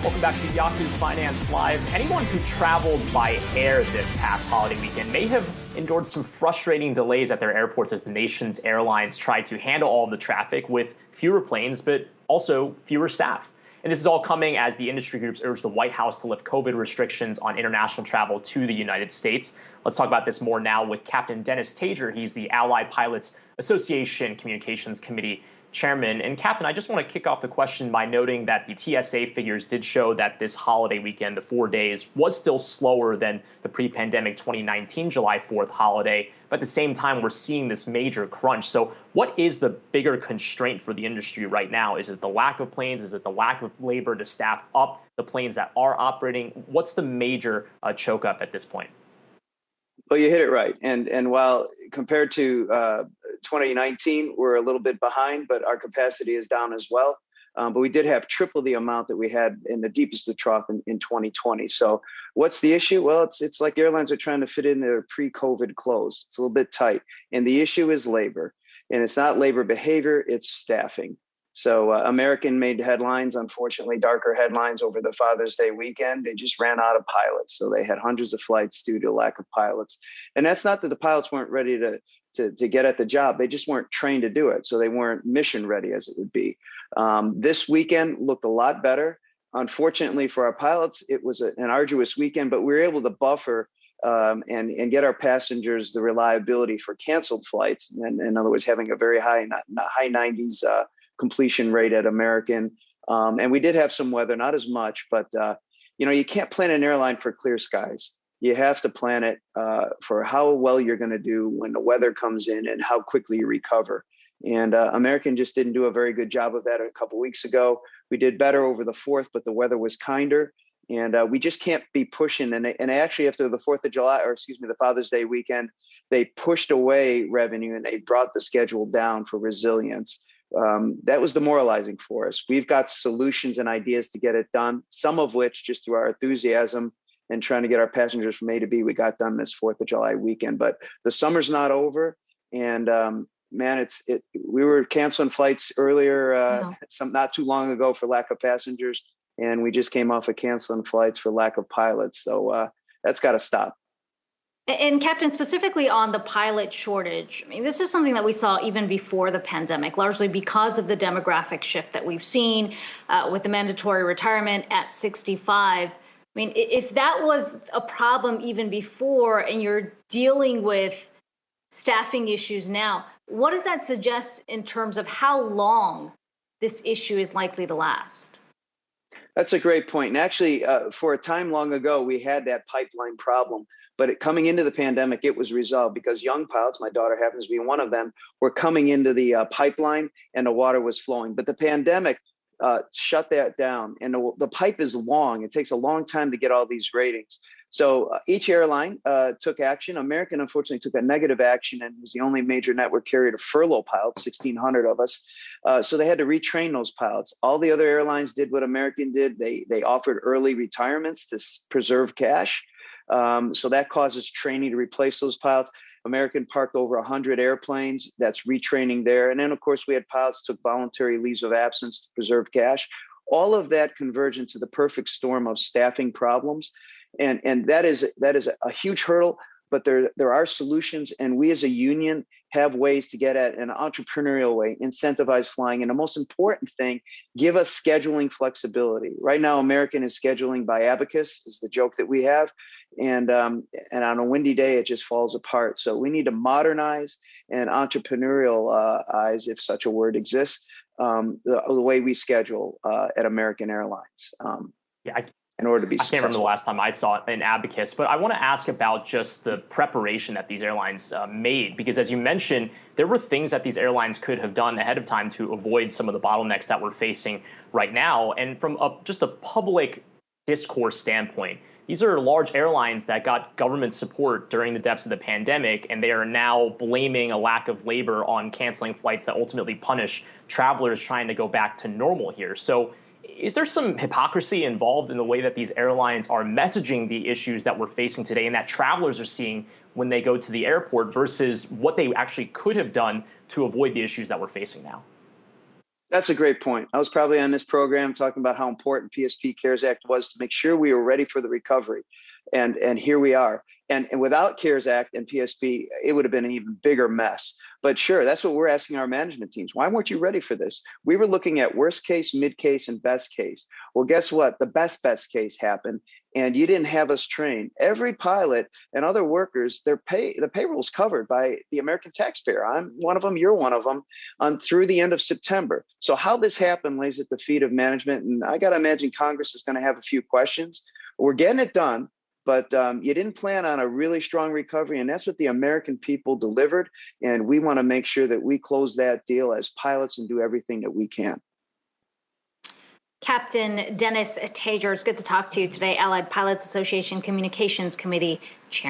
Welcome back to Yahoo Finance Live. Anyone who traveled by air this past holiday weekend may have endured some frustrating delays at their airports as the nation's airlines tried to handle all of the traffic with fewer planes, but also fewer staff. And this is all coming as the industry groups urge the White House to lift COVID restrictions on international travel to the United States. Let's talk about this more now with Captain Dennis Tajer. He's the Allied Pilots Association Communications Committee Chairman. And Captain, I just want to kick off the question by noting that the TSA figures did show that this holiday weekend, the 4 days, was still slower than the pre-pandemic 2019 July 4th holiday. But at the same time, we're seeing this major crunch. So what is the bigger constraint for the industry right now? Is it the lack of planes? Is it the lack of labor to staff up the planes that are operating? What's the major choke up at this point? Well, you hit it right. And while compared to 2019, we're a little bit behind, but our capacity is down as well. But we did have triple the amount that we had in the deepest of trough in 2020. So what's the issue? Well, it's like airlines are trying to fit in their pre-COVID clothes. It's a little bit tight. And the issue is labor. And it's not labor behavior, it's staffing. So American made headlines, unfortunately, darker headlines over the Father's Day weekend. They just ran out of pilots. So they had hundreds of flights due to lack of pilots. And that's not that the pilots weren't ready to get at the job. They just weren't trained to do it. So they weren't mission ready, as it would be. This weekend looked a lot better. Unfortunately for our pilots, it was an arduous weekend, but we were able to buffer and get our passengers the reliability for canceled flights. And in other words, having a very high 90s completion rate at American. And we did have some weather, not as much, but you can't plan an airline for clear skies. You have to plan it for how well you're going to do when the weather comes in and how quickly you recover. And American just didn't do a very good job of that a couple of weeks ago. We did better over the 4th, but the weather was kinder. And we just can't be pushing. And actually, after the 4th of July, the Father's Day weekend, they pushed away revenue and they brought the schedule down for resilience. That was demoralizing for us. We've got solutions and ideas to get it done, some of which just through our enthusiasm and trying to get our passengers from A to B, we got done this 4th of July weekend. But the summer's not over. And man, we were canceling flights earlier, not too long ago for lack of passengers. And we just came off of canceling flights for lack of pilots. So that's got to stop. And Captain, specifically on the pilot shortage, I mean, this is something that we saw even before the pandemic, largely because of the demographic shift that we've seen with the mandatory retirement at 65. I mean, if that was a problem even before and you're dealing with staffing issues now, what does that suggest in terms of how long this issue is likely to last? That's a great point. And actually, for a time long ago, we had that pipeline problem. But coming into the pandemic, it was resolved because young pilots, my daughter happens to be one of them, were coming into the pipeline and the water was flowing. But the pandemic shut that down. And the pipe is long. It takes a long time to get all these ratings. So each airline took action. American, unfortunately, took a negative action and was the only major network carrier to furlough pilots, 1,600 of us. So they had to retrain those pilots. All the other airlines did what American did. They offered early retirements to preserve cash. So that causes training to replace those pilots. American parked over 100 airplanes. That's retraining there. And then, of course, we had pilots took voluntary leaves of absence to preserve cash. All of that converged into the perfect storm of staffing problems. And that is a huge hurdle, but there are solutions. And we as a union have ways to get at an entrepreneurial way, incentivize flying. And the most important thing, give us scheduling flexibility. Right now, American is scheduling by abacus is the joke that we have. And on a windy day, it just falls apart. So we need to modernize and entrepreneurial eyes, if such a word exists, the way we schedule at American Airlines. In order to be successful. I can't remember the last time I saw an abacus, but I want to ask about just the preparation that these airlines made, because as you mentioned, there were things that these airlines could have done ahead of time to avoid some of the bottlenecks that we're facing right now. And from just a public discourse standpoint, these are large airlines that got government support during the depths of the pandemic, and they are now blaming a lack of labor on canceling flights that ultimately punish travelers trying to go back to normal here. So is there some hypocrisy involved in the way that these airlines are messaging the issues that we're facing today and that travelers are seeing when they go to the airport versus what they actually could have done to avoid the issues that we're facing now? That's a great point. I was probably on this program talking about how important PSP CARES Act was to make sure we were ready for the recovery. And here we are. And without CARES Act and PSP, it would have been an even bigger mess. But sure, that's what we're asking our management teams. Why weren't you ready for this? We were looking at worst case, mid case, and best case. Well, guess what? The best case happened, and you didn't have us trained. Every pilot and other workers, the payroll is covered by the American taxpayer. I'm one of them. You're one of them. Through the end of September. So how this happened lays at the feet of management, and I got to imagine Congress is going to have a few questions. We're getting it done. But you didn't plan on a really strong recovery, and that's what the American people delivered. And we want to make sure that we close that deal as pilots and do everything that we can. Captain Dennis Tajer, it's good to talk to you today, Allied Pilots Association Communications Committee Chairman.